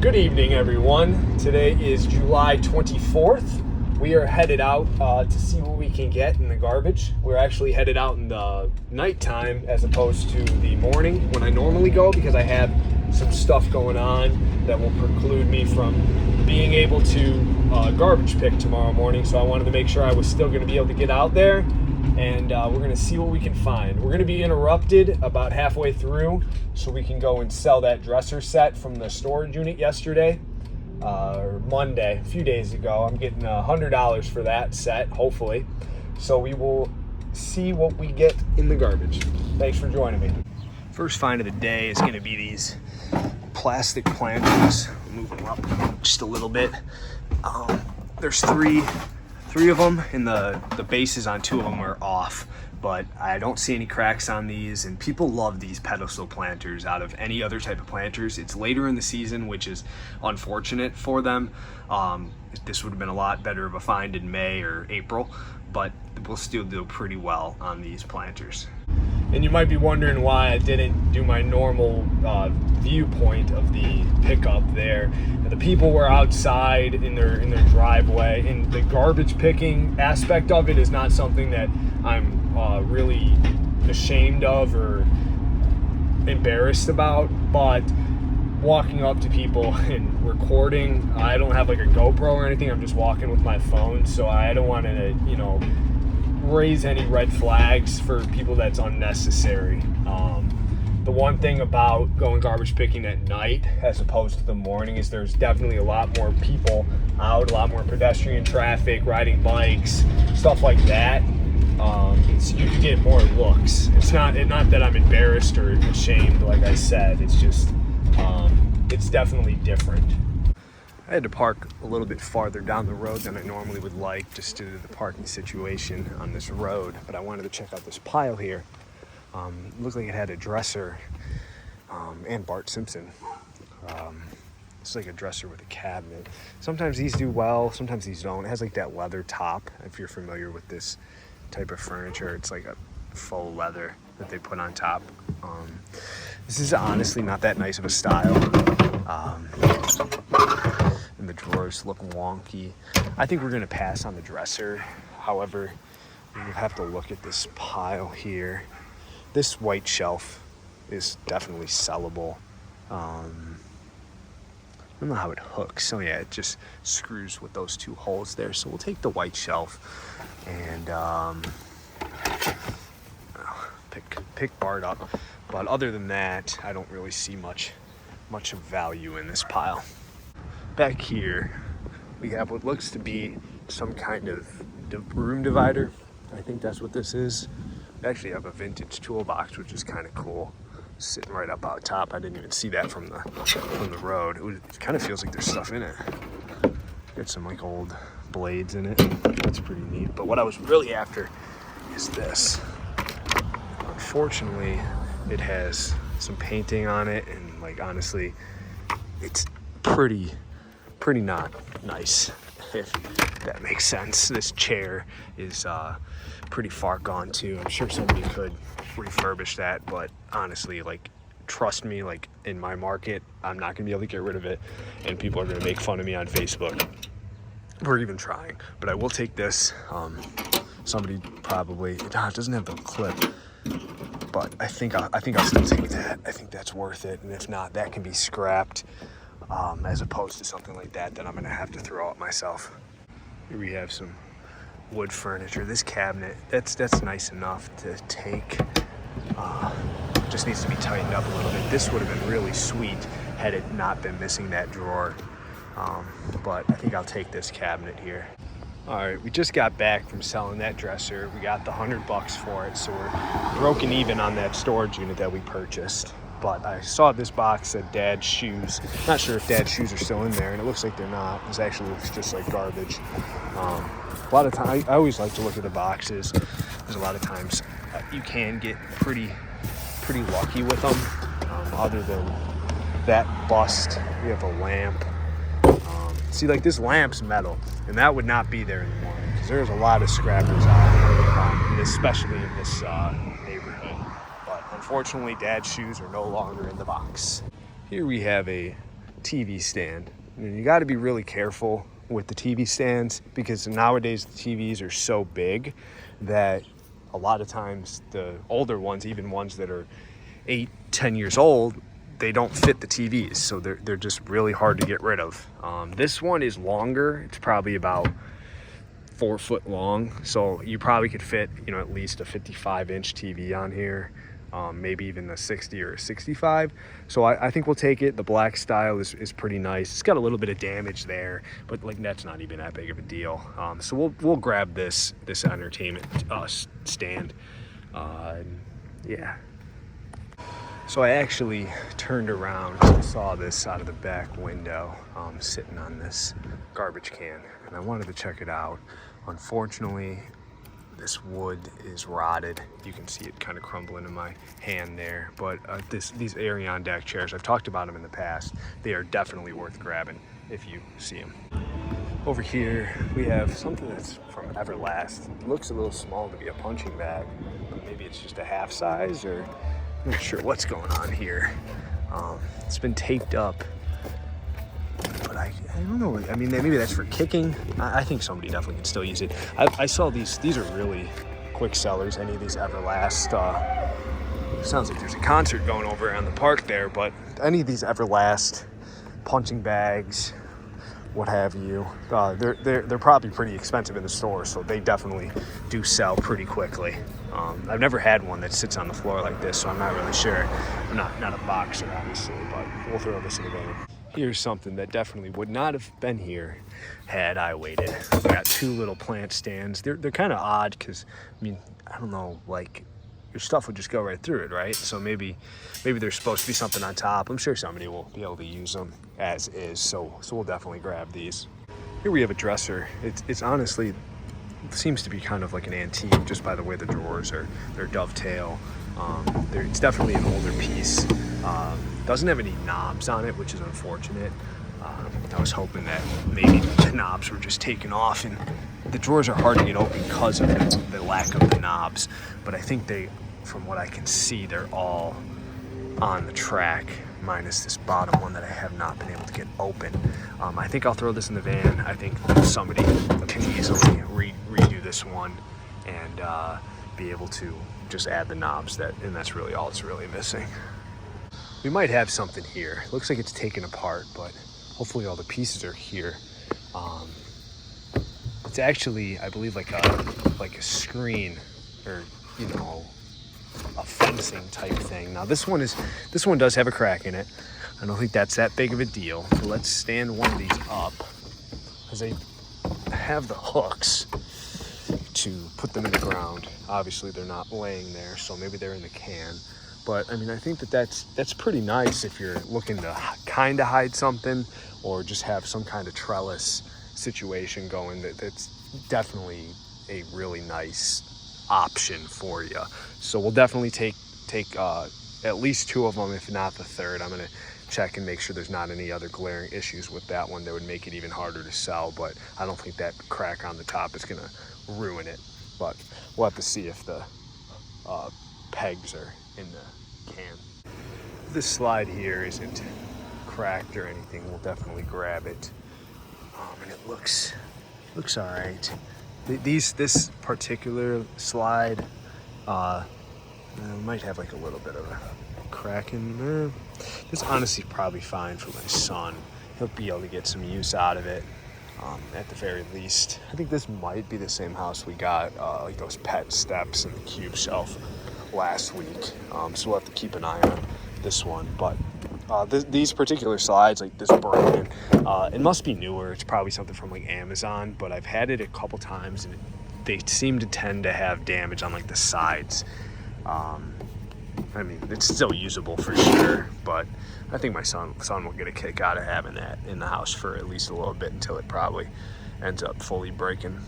Good evening, everyone. Today is July 24th. We are headed out to see what we can get in the garbage. We're actually headed out in the nighttime as opposed to the morning when I normally go because I have some stuff going on that will preclude me from being able to garbage pick tomorrow morning. So I wanted to make sure I was still going to be able to get out there, and we're going to see what we can find. We're going to be interrupted about halfway through so we can go and sell that dresser set from the storage unit yesterday. Or Monday, a few days ago. I'm getting $100 for that set, hopefully. So we will see what we get in the garbage. Thanks for joining me. First find of the day is going to be these plastic planters. I'll move them up just a little bit. There's three of them, and the bases on two of them are off. But I don't see any cracks on these, and people love these pedestal planters out of any other type of planters. It's later in the season, which is unfortunate for them. This would have been a lot better of a find in May or April, but we'll still do pretty well on these planters. And you might be wondering why I didn't do my normal viewpoint of the pickup there. The people were outside in their driveway, and the garbage picking aspect of it is not something that I'm really ashamed of or embarrassed about, but walking up to people and recording, I don't have like a GoPro or anything. I'm just walking with my phone, so I don't want to, raise any red flags for people that's unnecessary. The one thing about going garbage picking at night as opposed to the morning is there's definitely a lot more people out, a lot more pedestrian traffic, riding bikes, stuff like that. You can get more looks. It's not that I'm embarrassed or ashamed, like I said. It's just, it's definitely different. I had to park a little bit farther down the road than I normally would like, just due to the parking situation on this road. But I wanted to check out this pile here. It looked like it had a dresser and Bart Simpson. It's like a dresser with a cabinet. Sometimes these do well, sometimes these don't. It has like that leather top, if you're familiar with this type of furniture. It's like a faux leather that they put on top. This is honestly not that nice of a style. And the drawers look wonky. I think we're gonna pass on the dresser. However, we have to look at this pile here. This white shelf is definitely sellable. I don't know how it hooks. So yeah, it just screws with those two holes there. So we'll take the white shelf and pick Bart up. But other than that, I don't really see much of value in this pile. Back here, we have what looks to be some kind of room divider. I think that's what this is. We actually have a vintage toolbox, which is kind of cool, sitting right up out top. I didn't even see that from the road. It kind of feels like there's stuff in it. Got some like old blades in it. That's pretty neat. But what I was really after is this. Unfortunately, it has some painting on it, and like honestly, it's pretty not nice, if that makes sense. This chair is pretty far gone too. I'm sure somebody could refurbish that, but honestly, like, trust me, like in my market, I'm not gonna be able to get rid of it, and people are gonna make fun of me on Facebook. We're even trying, but I will take this. Somebody probably, it doesn't have the clip, but I think I'll still take that. I think that's worth it, and if not, that can be scrapped, as opposed to something like that I'm gonna have to throw out myself. Here we have some wood furniture. This cabinet, that's nice enough to take. Just needs to be tightened up a little bit. This would have been really sweet had it not been missing that drawer. But I think I'll take this cabinet here. All right, we just got back from selling that dresser. We got the $100 for it, so we're broken even on that storage unit that we purchased. But I saw this box that Dad's shoes. Not sure if Dad's shoes are still in there, and it looks like they're not. It actually looks just like garbage. A lot of times, I always like to look at the boxes, because a lot of times you can get pretty lucky with them. Other than that bust, we have a lamp. See, like this lamp's metal, and that would not be there anymore, because there's a lot of scrappers out, especially in this neighborhood. But unfortunately, Dad's shoes are no longer in the box. Here we have a TV stand. And you got to be really careful with the TV stands because nowadays the TVs are so big that a lot of times the older ones, even ones that are 8-10 years old, they don't fit the TVs, so they're just really hard to get rid of. This one is longer. It's probably about 4 foot long, so you probably could fit, you know, at least a 55-inch TV on here, maybe even a 60 or a 65. So I think we'll take it. The black style is pretty nice. It's got a little bit of damage there, but like that's not even that big of a deal. So we'll grab this entertainment stand. Yeah. So I actually turned around and saw this out of the back window, sitting on this garbage can, and I wanted to check it out. Unfortunately, this wood is rotted. You can see it kind of crumbling in my hand there, but these Adirondack chairs, I've talked about them in the past. They are definitely worth grabbing if you see them. Over here, we have something that's from Everlast. It looks a little small to be a punching bag, but maybe it's just a half size, or I'm not sure what's going on here. It's been taped up, but I don't know. I mean, maybe that's for kicking. I think somebody definitely can still use it. I saw these are really quick sellers. Any of these Everlast, sounds like there's a concert going over on the park there, but any of these Everlast punching bags, what have you, they're probably pretty expensive in the store, so they definitely do sell pretty quickly. I've never had one that sits on the floor like this, so I'm not really sure. I'm not a boxer, obviously, but we'll throw this in the van. Here's something that definitely would not have been here had I waited. We got 2 little plant stands. They're kind of odd because, I mean, I don't know, like your stuff would just go right through it, right? So maybe there's supposed to be something on top. I'm sure somebody will be able to use them as is, so we'll definitely grab these. Here we have a dresser. It's honestly seems to be kind of like an antique just by the way the drawers are. They're dovetail. It's definitely an older piece. Doesn't have any knobs on it, which is unfortunate. I was hoping that maybe the knobs were just taken off, and the drawers are hard to get open because of the lack of the knobs. But I think from what I can see, they're all on the track, minus this bottom one that I have not been able to get open. I think I'll throw this in the van. I think somebody can easily redo this one and be able to just add the knobs, and that's really all it's really missing. We might have something here. It looks like it's taken apart, but hopefully all the pieces are here. It's actually, I believe, like a screen, or you know, a fencing type thing. Now this one does have a crack in it. I don't think that's that big of a deal. So let's stand one of these up, because they have the hooks to put them in the ground. Obviously they're not laying there, so maybe they're in the can. But I mean, I think that's pretty nice if you're looking to kind of hide something, or just have some kind of trellis situation going. That's definitely a really nice option for you. So we'll definitely take at least 2 of them, if not the third. I'm gonna check and make sure there's not any other glaring issues with that one that would make it even harder to sell, but I don't think that crack on the top is gonna ruin it. But we'll have to see if the pegs are in the can. This slide here isn't cracked or anything. We'll definitely grab it, and it looks all right. This particular slide might have like a little bit of a crack in there. This honestly probably fine for my son. He'll be able to get some use out of it, at the very least. I think this might be the same house we got like those pet steps and the cube shelf last week, so we'll have to keep an eye on this one. But these particular slides, like this brand, it must be newer. It's probably something from like Amazon, but I've had it a couple times and they seem to tend to have damage on like the sides. I mean, it's still usable for sure, but I think my son will get a kick out of having that in the house for at least a little bit until it probably ends up fully breaking.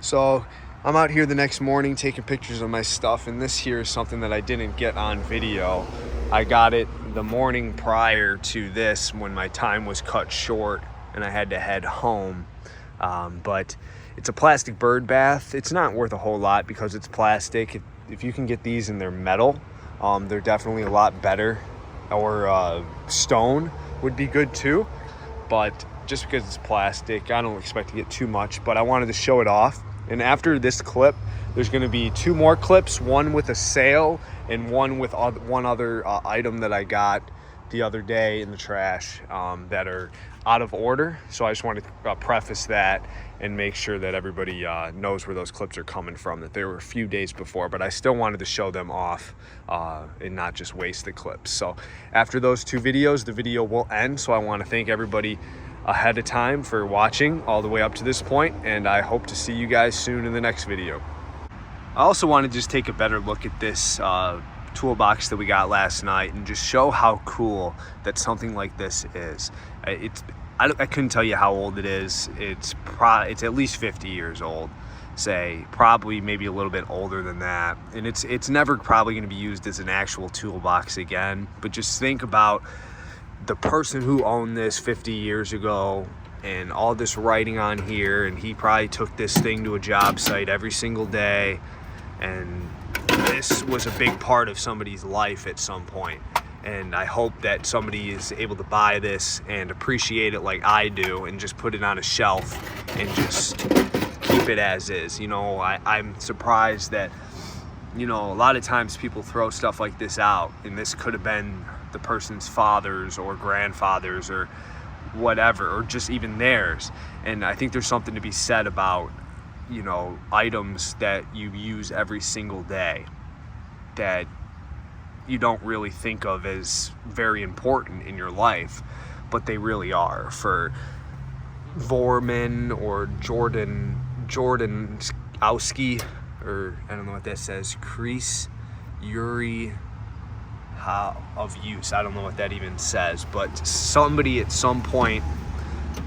So I'm out here the next morning taking pictures of my stuff, and this here is something that I didn't get on video. I got it the morning prior to this when my time was cut short and I had to head home. But it's a plastic bird bath. It's not worth a whole lot because it's plastic. If you can get these and they're metal, they're definitely a lot better, or stone. would be good too, but just because it's plastic, I don't expect to get too much, but I wanted to show it off. And after this clip, there's going to be 2 more clips, one with a sale and one with one other item that I got the other day in the trash that are out of order. So I just wanted to preface that and make sure that everybody knows where those clips are coming from, that they were a few days before, but I still wanted to show them off and not just waste the clips. So after those 2 videos, the video will end. So I want to thank everybody ahead of time for watching all the way up to this point, and I hope to see you guys soon in the next video. I also want to just take a better look at this toolbox that we got last night and just show how cool that something like this is. I couldn't tell you how old it is. It's at least 50 years old, say, probably maybe a little bit older than that, and it's never probably going to be used as an actual toolbox again. But just think about the person who owned this 50 years ago and all this writing on here, and he probably took this thing to a job site every single day, and this was a big part of somebody's life at some point. And I hope that somebody is able to buy this and appreciate it like I do, and just put it on a shelf and just keep it as is. You know, I'm surprised that, you know, a lot of times people throw stuff like this out, and this could have been the person's fathers or grandfathers or whatever, or just even theirs. And I think there's something to be said about, you know, items that you use every single day that you don't really think of as very important in your life, but they really are. For Vorman or Jordanowski, or I don't know what that says, Crease, Yuri, of use. I don't know what that even says, but somebody at some point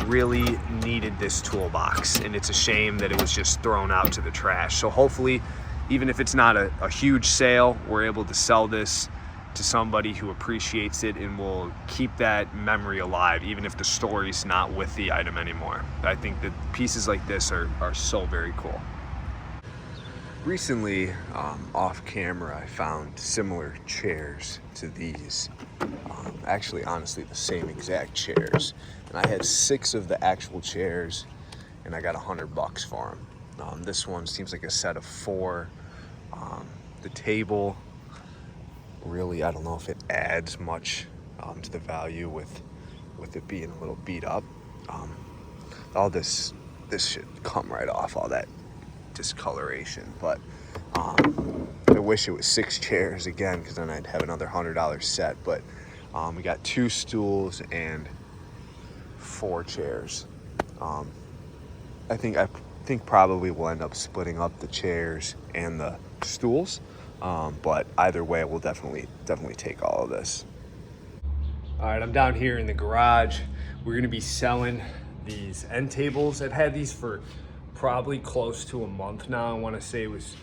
really needed this toolbox, and it's a shame that it was just thrown out to the trash. So hopefully, even if it's not a huge sale, we're able to sell this to somebody who appreciates it and will keep that memory alive, even if the story's not with the item anymore. I think that pieces like this are so very cool. Recently, off camera, I found similar chairs to these. Actually, honestly, the same exact chairs. And I had 6 of the actual chairs, and I got $100 for them. This one seems like a set of 4. The table, really, I don't know if it adds much to the value with it being a little beat up. All this should come right off, all that discoloration, but I wish it was 6 chairs again, because then I'd have another $100 set. But we got 2 stools and 4 chairs. I think probably we'll end up splitting up the chairs and the stools, but either way, we'll definitely take all of this. All right, I'm down here in the garage. We're gonna be selling these end tables. I've had these for probably close to a month now. I want to say it was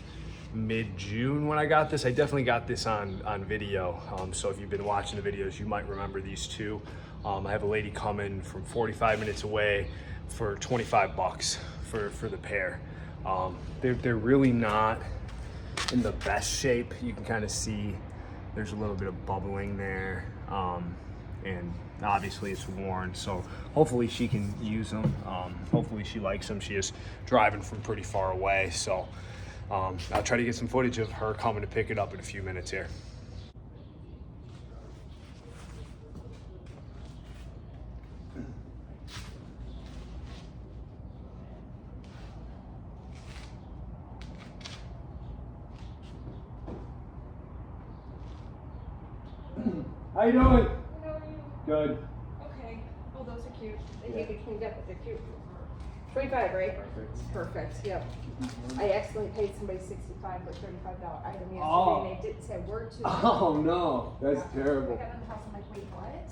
mid-June when I got this. I definitely got this on video, so if you've been watching the videos, you might remember these 2. I have a lady coming from 45 minutes away for $25 for the pair. They're really not in the best shape. You can kind of see there's a little bit of bubbling there, and obviously it's worn, so hopefully she can use them. Hopefully she likes them. She is driving from pretty far away, so I'll try to get some footage of her coming to pick it up in a few minutes here. How you doing? How are you? Good. Okay. Oh, those are cute. They need to be cleaned up, but they're cute. 25, right? Perfect. Perfect. Yep. I accidentally paid somebody $65 for a $35 item yesterday, Oh. and they didn't say a word to me. Oh no, that's terrible. I got in the house. I'm like, wait, what?